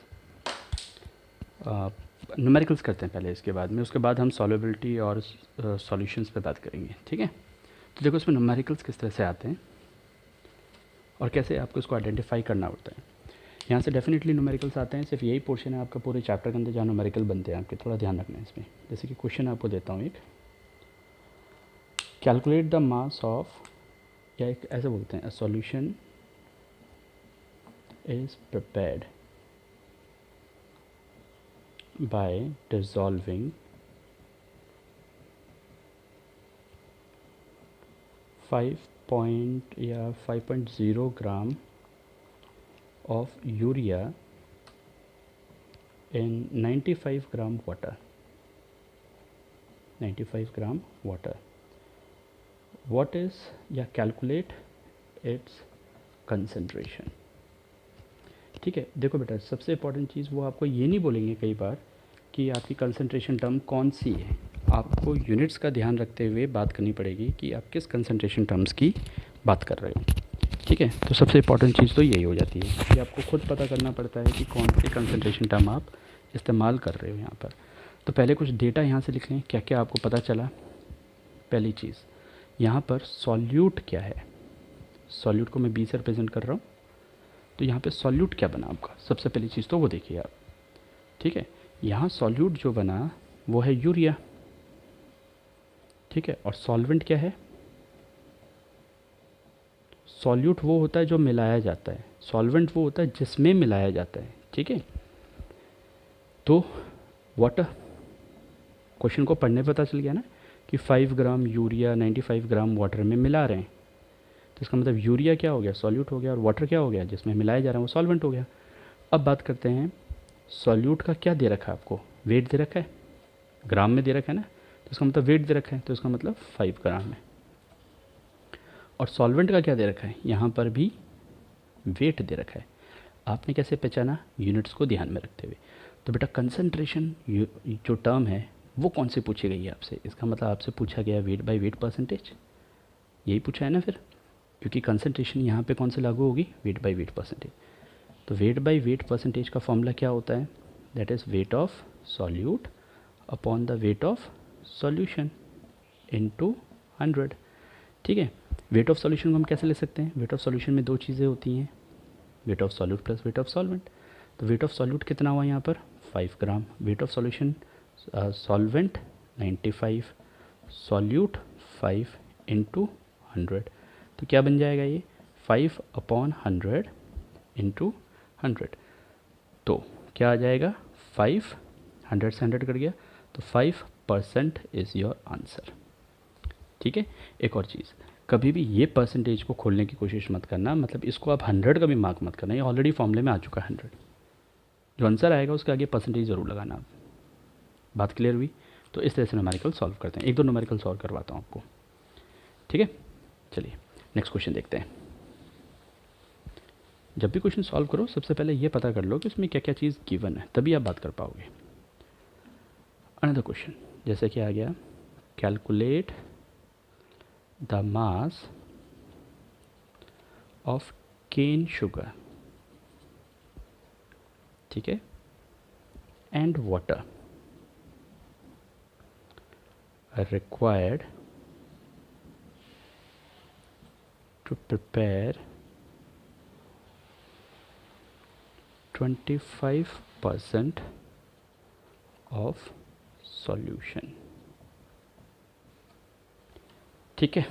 S1: न्यूमेरिकल्स करते हैं पहले, इसके बाद में, उसके बाद हम सॉल्युबिलिटी और सॉल्यूशंस पे बात करेंगे। ठीक है, तो देखो इसमें न्यूमेरिकल्स किस तरह से आते हैं और कैसे आपको इसको आइडेंटिफाई करना होता है। यहाँ से डेफिनेटली न्यूमेरिकल्स आते हैं, सिर्फ यही पोर्शन है आपका पूरे चैप्टर के अंदर जहाँ न्यूमेरिकल बनते हैं आपके, थोड़ा ध्यान रखना है इसमें। जैसे कि क्वेश्चन आपको देता हूँ एक, कैलकुलेट द मास ऑफ, या एक ऐसे बोलते हैं, a solution is prepared by dissolving 5.0 gram of urea in 95 gram water, 95 gram water. What is, या calculate its concentration। ठीक है, देखो बेटा, सबसे इम्पॉर्टेंट चीज़ वो आपको ये नहीं बोलेंगे कई बार कि आपकी कंसंट्रेशन टर्म कौन सी है। आपको यूनिट्स का ध्यान रखते हुए बात करनी पड़ेगी कि आप किस कंसंट्रेशन टर्म्स की बात कर रहे हो। ठीक है, तो सबसे इम्पॉर्टेंट चीज़ तो यही हो जाती है कि आपको खुद पता करना पड़ता है कि कौन सी कंसंट्रेशन टर्म आप इस्तेमाल कर रहे हो यहाँ पर। तो पहले कुछ डेटा यहाँ से लिख लें, क्या क्या आपको पता चला। पहली चीज़, यहाँ पर सॉल्यूट क्या है, सॉल्यूट को मैं बी से रिप्रेजेंट कर रहा हूँ, तो यहाँ पे सॉल्यूट क्या बना आपका, सबसे पहली चीज़ तो वो देखिए आप। ठीक है, यहाँ सॉल्यूट जो बना वो है यूरिया। ठीक है, और सॉल्वेंट क्या है, सॉल्यूट वो होता है जो मिलाया जाता है, सॉल्वेंट वो होता है जिसमें मिलाया जाता है। ठीक है, तो वाटर, क्वेश्चन को पढ़ने पता चल गया ना कि 5 ग्राम यूरिया 95 ग्राम वाटर में मिला रहे हैं, तो इसका मतलब यूरिया क्या हो गया, सॉल्यूट हो गया, और वाटर क्या हो गया, जिसमें मिलाया जा रहा है वो सॉल्वेंट हो गया। अब बात करते हैं सॉल्यूट का, क्या दे रखा है आपको, वेट दे रखा है, ग्राम में दे रखा है ना, तो इसका मतलब वेट दे रखा है, तो इसका मतलब 5 ग्राम है। और सॉल्वेंट का क्या दे रखा है, यहाँ पर भी वेट दे रखा है। आपने कैसे पहचाना, यूनिट्स को ध्यान में रखते हुए। तो बेटा कंसंट्रेशन जो टर्म है वो कौन से पूछी गई है आपसे, इसका मतलब आपसे पूछा गया वेट बाय वेट परसेंटेज, यही पूछा है ना फिर, क्योंकि कंसंट्रेशन यहाँ पे कौन से लागू होगी, वेट बाय वेट परसेंटेज। तो वेट बाय वेट परसेंटेज का फॉर्मूला क्या होता है, that is wait of solute upon the wait of solution into 100। ठीक है, वेट ऑफ सॉल्यूशन को हम कैसे ले सकते हैं, वेट ऑफ सॉल्यूशन में दो चीज़ें होती हैं, weight of solute plus weight of solvent. तो वेट ऑफ सॉल्यूट कितना हुआ यहाँ पर, 5 gram, weight of solution solvent 95, solute 5 into 100, तो क्या बन जाएगा ये 5 अपॉन 100 इंटू 100, तो क्या आ जाएगा 5, 100 से 100 कट गया, तो 5% इज़ योर आंसर। ठीक है, एक और चीज़, कभी भी ये परसेंटेज को खोलने की कोशिश मत करना, मतलब इसको आप 100 का भी मार्क मत करना, ये ऑलरेडी फॉर्मूले में आ चुका है 100, जो आंसर आएगा उसके आगे परसेंटेज ज़रूर लगाना आप। बात क्लियर हुई? तो इस तरह से न्यूमेरिकल सॉल्व करते हैं, एक दो न्यूमेरिकल सॉल्व करवाता हूँ आपको। ठीक है, चलिए नेक्स्ट क्वेश्चन देखते हैं। जब भी क्वेश्चन सॉल्व करो सबसे पहले ये पता कर लो कि उसमें क्या क्या चीज़ गिवन है, तभी आप बात कर पाओगे। अनदर क्वेश्चन जैसे कि आ गया, calculate the mass of cane sugar, ठीक है, and water required to prepare 25% of solution। ठीक है,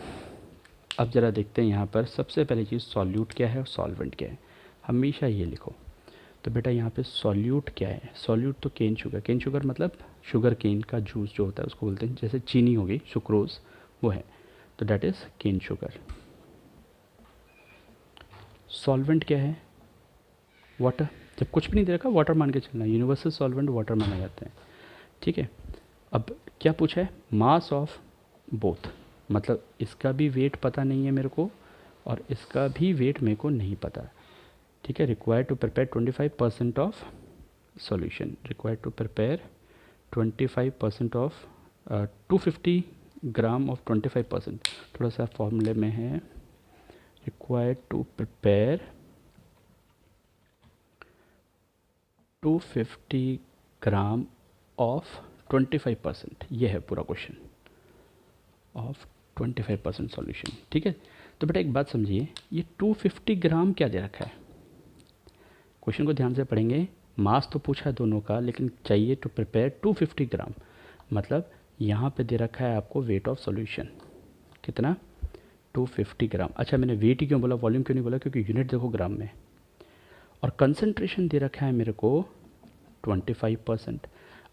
S1: अब ज़रा देखते हैं यहाँ पर सबसे पहली चीज़ सॉल्यूट क्या है और सॉल्वेंट क्या है। हमेशा ये लिखो। तो बेटा यहाँ पे सॉल्यूट क्या है? सॉल्यूट तो केन शुगर मतलब शुगर केन का जूस जो होता है उसको बोलते हैं। जैसे चीनी हो गई, सुक्रोज, वो है, तो that is cane sugar. Solvent क्या है? वाटर। जब कुछ भी नहीं दे रखा वाटर मान के चलना, यूनिवर्सल सॉल्वेंट वाटर माना जाते हैं। ठीक है, अब क्या पूछा है? मास ऑफ बोथ, मतलब इसका भी वेट पता नहीं है मेरे को और इसका भी वेट मेरे को नहीं पता। ठीक है, required to prepare 25% of solution, required to prepare 25% of 250 gram of 25%। थोड़ा सा फॉर्मूले में है, required to prepare 250 gram of 25%, ये है पूरा क्वेश्चन, ऑफ 25% सॉल्यूशन। ठीक है, तो बेटा एक बात समझिए, ये 250 ग्राम क्या दे रखा है? क्वेश्चन को ध्यान से पढ़ेंगे। मास तो पूछा है दोनों का, लेकिन चाहिए टू प्रिपेयर 250 ग्राम, मतलब यहाँ पे दे रखा है आपको वेट ऑफ सॉल्यूशन कितना? 250 ग्राम। अच्छा, मैंने वेट ही क्यों बोला, वॉल्यूम क्यों नहीं बोला? क्योंकि यूनिट देखो ग्राम में। और कंसंट्रेशन दे रखा है मेरे को 25%।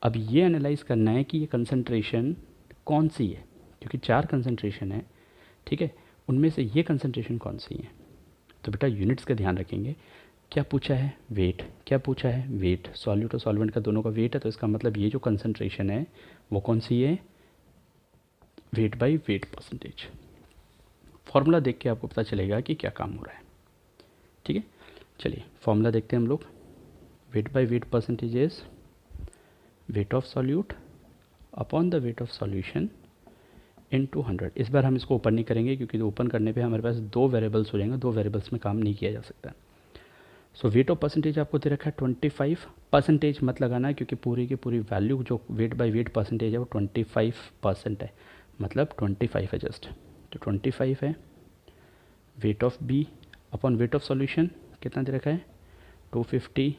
S1: अब ये एनालाइज करना है कि ये कंसंट्रेशन कौन सी है, क्योंकि 4 कंसंट्रेशन है। ठीक है, उनमें से ये कंसंट्रेशन कौन सी है? तो बेटा यूनिट्स का ध्यान रखेंगे। क्या पूछा है? वेट। क्या पूछा है? वेट। सॉल्यूट और सॉल्वेंट का दोनों का वेट है, तो इसका मतलब ये जो कंसंट्रेशन है वो कौन सी है? Weight by weight percentage. Formula देख के आपको पता चलेगा कि क्या काम हो रहा है। ठीक है, चलिए फॉर्मूला देखते हैं हम लोग। Weight by weight percentage is wait of solute upon the wait of solution into 100। इस बार हम इसको ओपन नहीं करेंगे, क्योंकि ओपन करने पे हमारे पास 2 वेरिएबल्स हो जाएंगे, 2 वेरिएबल्स में काम नहीं किया जा सकता। सो वेट ऑफ परसेंटेज आपको दे रखा है 25%, मत लगाना है क्योंकि पूरी की पूरी वैल्यू जो वेट बाय वेट परसेंटेज है वो 25% है, मतलब 25 है जस्ट। तो 25 है weight of B upon weight of solution कितना दे रखा है? 250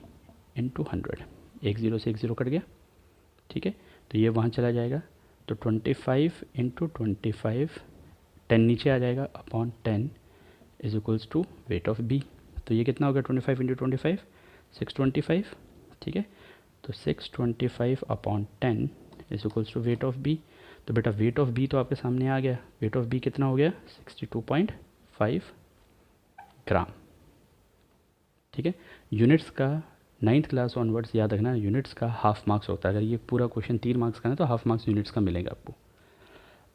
S1: इंटू 100। एक ज़ीरो से एक ज़ीरो कट गया। ठीक है, तो ये वहाँ चला जाएगा, तो 25 इंटू 25, 10 नीचे आ जाएगा, upon 10 is equals to weight of B. तो ये कितना हो गया? 25 इंटू 25, 625। ठीक है, तो 625 upon 10 is equals to weight of B. तो बेटा वेट ऑफ बी तो आपके सामने आ गया। वेट ऑफ बी कितना हो गया? 62.5 ग्राम। ठीक है, यूनिट्स का 9th क्लास ऑनवर्ड्स याद रखना, यूनिट्स का हाफ मार्क्स होता है। अगर ये पूरा क्वेश्चन 3 मार्क्स का है तो हाफ मार्क्स यूनिट्स का मिलेगा आपको।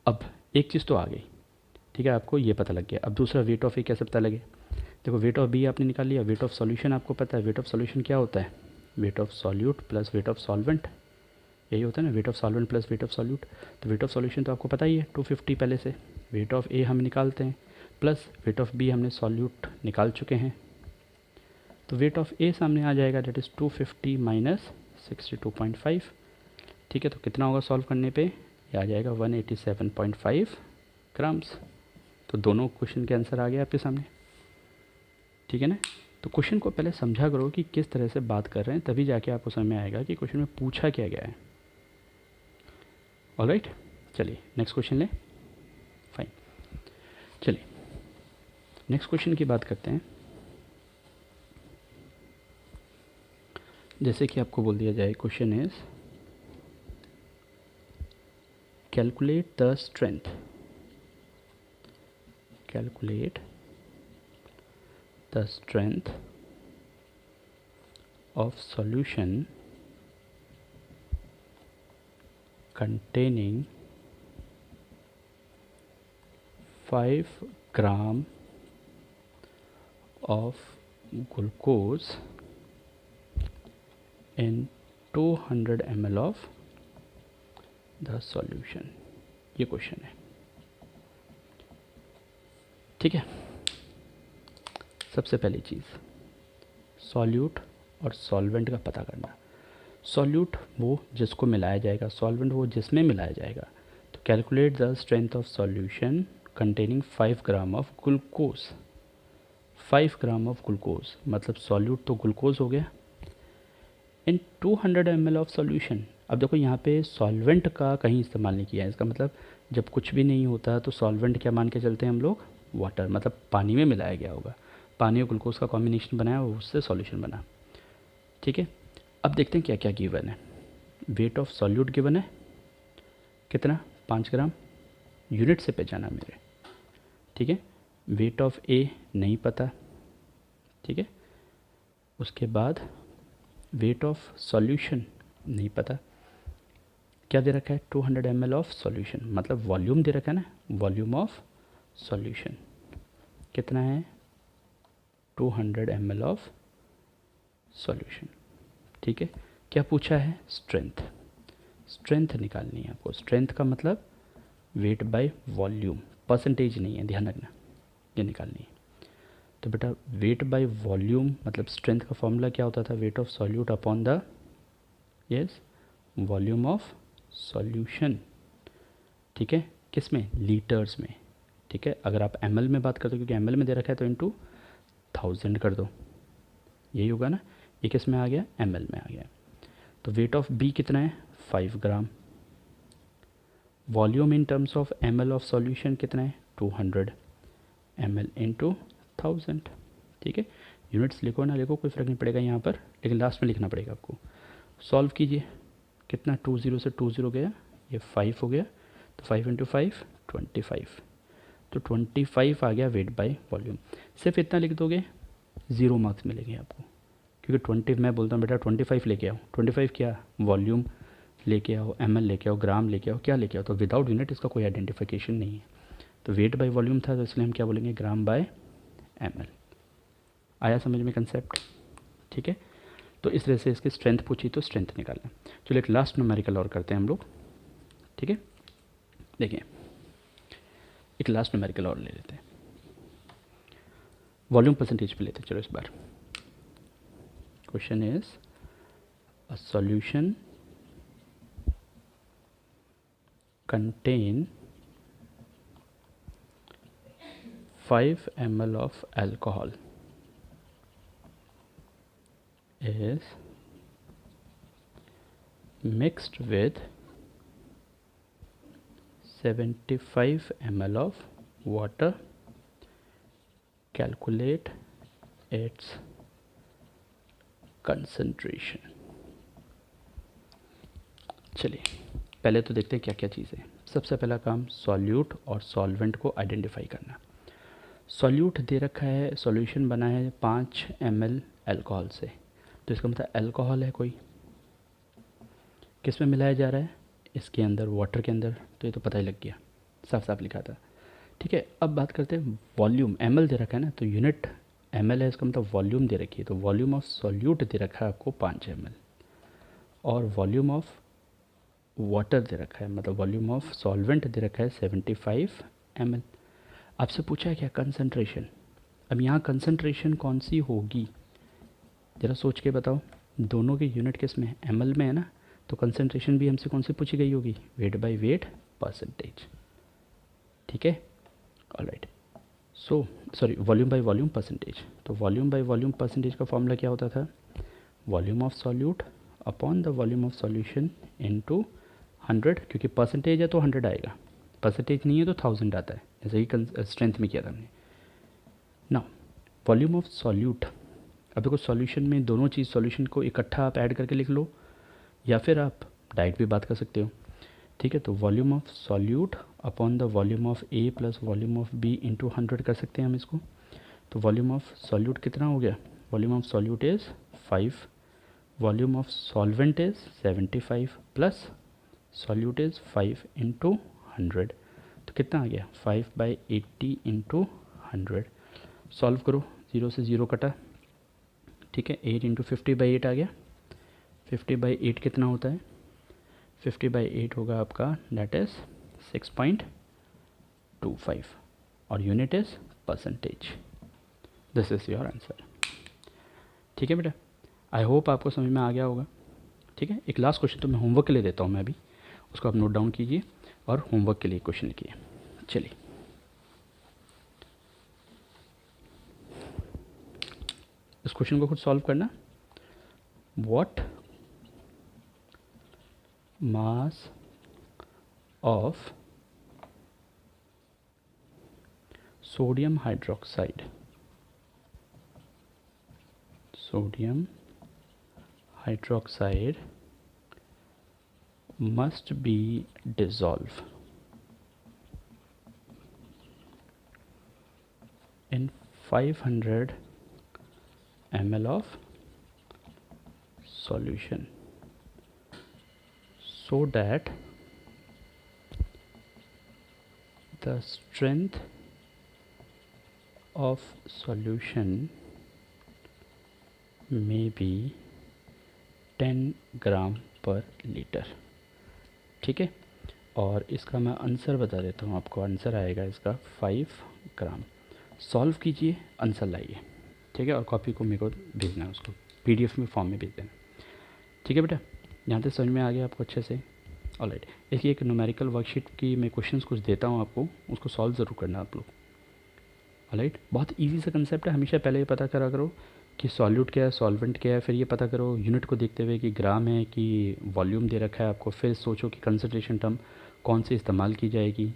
S1: अब एक चीज़ तो आ गई, ठीक है, आपको ये पता लग गया। अब दूसरा वेट ऑफ ए कैसे पता लगे? देखो वेट ऑफ बी आपने निकाल लिया, वेट ऑफ सॉल्यूशन आपको पता है। वेट ऑफ सॉल्यूशन क्या होता है? Weight of solute plus weight of solvent, यही होता है ना, wait of solvent plus weight of solute. तो वेट ऑफ सॉल्यूशन तो आपको पता ही है 250 पहले से। वेट ऑफ ए हम निकालते हैं, प्लस वेट ऑफ बी हमने सॉल्यूट निकाल चुके हैं, तो वेट ऑफ ए सामने आ जाएगा, डेट इज़ 250 माइनस 62.5। ठीक है, तो कितना होगा सॉल्व करने पे? ये आ जाएगा 187.5 ग्राम्स। तो दोनों क्वेश्चन के आंसर आ गए आपके सामने। ठीक है ना, तो क्वेश्चन को पहले समझा करो कि किस तरह से बात कर रहे हैं, तभी जाके आपको समझ में आएगा कि क्वेश्चन में पूछा क्या गया है। ऑलराइट, चलिए नेक्स्ट क्वेश्चन लें। फाइन, चलिए नेक्स्ट क्वेश्चन की बात करते हैं। जैसे कि आपको बोल दिया जाए, question is calculate the strength, calculate the strength of solution containing 5 gram of glucose in 200 ml of the solution। ये क्वेश्चन है। ठीक है, सबसे पहली चीज़ सॉल्यूट और सॉल्वेंट का पता करना। सॉल्यूट वो जिसको मिलाया जाएगा, सॉल्वेंट वो जिसमें मिलाया जाएगा। तो calculate the strength of solution containing 5 gram of glucose. 5 gram of glucose मतलब सॉल्यूट तो ग्लूकोज हो गया इन 200 ml ऑफ सॉल्यूशन। अब देखो यहाँ पे सॉल्वेंट का कहीं इस्तेमाल नहीं किया है, इसका मतलब जब कुछ भी नहीं होता तो सॉल्वेंट क्या मान के चलते हैं हम लोग, वाटर, मतलब पानी में मिलाया गया होगा, पानी और ग्लूकोज का कॉम्बिनेशन बनाया और उससे सॉल्यूशन बना। ठीक है, अब देखते हैं क्या क्या गिवन है। वेट ऑफ सॉल्यूट गिवन है कितना, 5 ग्राम, यूनिट से पहचाना मेरे। ठीक है, वेट ऑफ ए नहीं पता। ठीक है, उसके बाद वेट ऑफ सॉल्यूशन नहीं पता, क्या दे रखा है 200 ml ऑफ सॉल्यूशन, मतलब वॉल्यूम दे रखा है ना, वॉल्यूम ऑफ सॉल्यूशन कितना है 200 ml ऑफ सॉल्यूशन। ठीक है, क्या पूछा है स्ट्रेंथ, स्ट्रेंथ निकालनी है आपको। स्ट्रेंथ का मतलब वेट बाय वॉल्यूम, परसेंटेज नहीं है, ध्यान रखना, ये निकालनी है। तो बेटा वेट बाय वॉल्यूम मतलब स्ट्रेंथ का फॉर्मूला क्या होता था, wait of solute upon the yes volume of solution. ठीक है, किस में, लीटर्स में। ठीक है, अगर आप ml में बात करते हो क्योंकि ml में दे रखा है तो इनटू 1000 कर दो, यही होगा ना। ये किस में आ गया, ml में आ गया। तो वेट ऑफ B कितना है 5 gram, volume in terms of ml of solution कितना है 200 ml इंटू 1000। ठीक है, यूनिट्स लिखो ना लिखो कोई फ़र्क नहीं पड़ेगा यहाँ पर, लेकिन लास्ट में लिखना पड़ेगा आपको। सॉल्व कीजिए, कितना 20 से 20 गया, ये 5 हो गया, तो 5 इंटू 5 25, तो 25 आ गया वेट बाय वॉल्यूम। सिर्फ इतना लिख दोगे 0 मार्क्स मिलेंगे आपको, क्योंकि 20 मैं बोलता हूँ बेटा 25 लेके आओ, 25 क्या वॉल्यूम लेके आओ, ml लेके आओ, ग्राम लेके आओ, क्या लेके आओ, तो विदाउट यूनिट इसका कोई आइडेंटिफिकेशन नहीं है। तो वेट बाय वॉल्यूम था तो इसलिए हम क्या बोलेंगे ग्राम बाय ml। आया समझ में कंसेप्ट। ठीक है, तो इस तरह से इसकी स्ट्रेंथ पूछी तो स्ट्रेंथ निकालना। चलो एक लास्ट न्यूमेरिकल और करते हैं हम लोग। ठीक है, देखिए एक लास्ट न्यूमेरिकल और ले लेते हैं, वॉल्यूम परसेंटेज पे लेते हैं। चलो इस बार question is a solution contain 5 ml of alcohol is mixed with 75 ml of water. Calculate its concentration. चलिए पहले तो देखते हैं क्या क्या चीज़ें। सबसे पहला काम सॉल्यूट और सॉल्वेंट को आइडेंटिफाई करना। सॉल्यूट दे रखा है, सॉल्यूशन बना है 5 ml अल्कोहल से, तो इसका मतलब अल्कोहल है कोई, किस में मिलाया जा रहा है, इसके अंदर, वाटर के अंदर, तो ये तो पता ही लग गया, साफ साफ लिखा था। ठीक है, अब बात करते हैं वॉल्यूम, ml दे रखा है ना, तो यूनिट ml है, इसका मतलब वॉल्यूम दे रखी है, तो वॉल्यूम ऑफ सॉल्यूट दे रखा है आपको 5 ml, और वॉल्यूम ऑफ वाटर दे रखा है, मतलब वॉल्यूम ऑफ सॉल्वेंट दे रखा है 75 ml। आपसे पूछा है क्या कंसंट्रेशन, अब यहाँ कंसंट्रेशन कौन सी होगी ज़रा सोच के बताओ, दोनों के यूनिट किस में है, ml में है ना, तो कंसंट्रेशन भी हमसे कौन सी पूछी गई होगी, वेट बाय वेट परसेंटेज। ठीक है, alright, so sorry volume by volume percentage, तो वॉल्यूम बाय वॉल्यूम परसेंटेज का फॉर्मूला क्या होता था, volume of solute upon the volume of solution into 100, क्योंकि परसेंटेज है तो 100 आएगा, परसेंटेज नहीं है तो 1000 आता है, जैसे कि स्ट्रेंथ में किया था हमने। ना वॉल्यूम ऑफ सॉल्यूट, अब देखो सॉल्यूशन में दोनों चीज़, सॉल्यूशन को इकट्ठा आप ऐड करके लिख लो या फिर आप डायरेक्ट भी बात कर सकते हो। ठीक है, तो volume of solute upon the volume of A plus volume of B into 100 कर सकते हैं हम इसको। तो वॉल्यूम ऑफ सॉल्यूट कितना हो गया, volume of solute is 5, volume of solvent is 75 plus solute is 5 into 100, तो कितना आ गया 5/80 इंटू 100। सॉल्व करो, 0 से 0 कटा, ठीक है, 8 इंटू 50/8 आ गया, 50/8 कितना होता है, 50/8 होगा आपका डेट इज़ 6.25 और unit is percentage. This is your answer. ठीक है बेटा, आई होप आपको समझ में आ गया होगा। ठीक है, एक लास्ट क्वेश्चन तो मैं होमवर्क के लिए देता हूँ मैं अभी, उसको आप नोट डाउन कीजिए और होमवर्क के लिए क्वेश्चन किए। चलिए इस क्वेश्चन को खुद सॉल्व करना। What mass of sodium hydroxide must be dissolved in 500 ml of solution so that the strength of solution may be 10 ग्राम पर लीटर। ठीक है, और इसका मैं आंसर बता देता हूँ आपको। आंसर आएगा इसका 5 ग्राम। सॉल्व कीजिए, आंसर लाइए। ठीक है, और कॉपी को मेरे को भेजना है, उसको PDF में फॉर्म में भेज देना। ठीक है बेटा, यहाँ तक समझ में आ गया आपको अच्छे से? ऑलराइट, देखिए एक न्यूमेरिकल वर्कशीट की मैं क्वेश्चंस कुछ देता हूँ आपको, उसको सॉल्व ज़रूर करना आप लोग। ऑलराइट, बहुत इजी सा कंसेप्ट है। हमेशा पहले ये पता करा करो कि सॉल्यूट क्या है, सॉल्वेंट क्या है, फिर ये पता करो यूनिट को देखते हुए कि ग्राम है कि वॉल्यूम दे रखा है आपको, फिर सोचो कि कंसंट्रेशन टर्म कौन सी इस्तेमाल की जाएगी,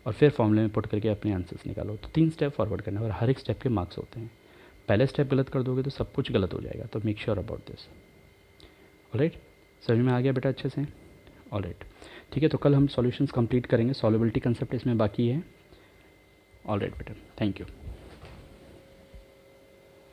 S1: और फिर फॉर्मूले में पुट करके अपने आंसर्स निकालो। तो 3 स्टेप फॉरवर्ड करना है और हर एक स्टेप के मार्क्स होते हैं। पहले स्टेप गलत कर दोगे तो सब कुछ गलत हो जाएगा, तो make sure about this. Alright, समझ में आ गया बेटा अच्छे से? ऑलराइट, ठीक है, तो कल हम सॉल्यूशंस कंप्लीट करेंगे। सॉल्युबिलिटी कंसेप्ट इसमें बाकी है। ऑलराइट बेटा, थैंक यू।